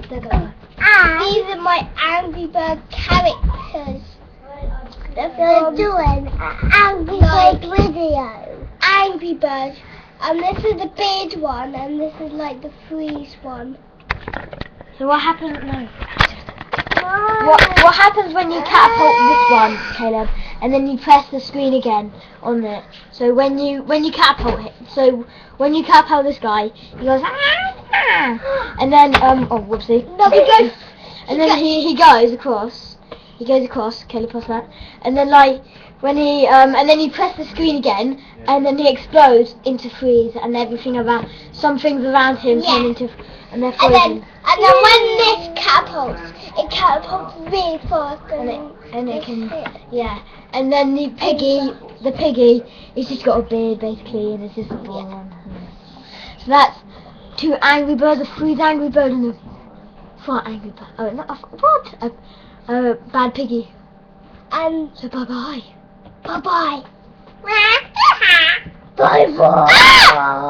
These are my Angry Bird characters. They're doing an Angry Bird video. Angry Bird. And this is the big one, and this is like the freeze one. So what happens? No. What happens when you catapult this one, Caleb, and then you press the screen again on it? So when you catapult it, so when you catapult this guy, he goes ah, and then oh whoopsie. No, he goes. And then he goes across. He goes across. Caleb, press that. And then like when he and then you press the screen again, and then he explodes into freeze, and everything about some things around him turn into and they're frozen. And then when this catapults, it catapults really fast, and it can and then the piggy, he's just got a beard basically, and it's just a ball on. Yeah. So that's 2 Angry Birds, a freeze Angry Bird, and a 4 Angry Bird. Oh, not what? A bad piggy. And so bye bye. Bye bye. Bye bye.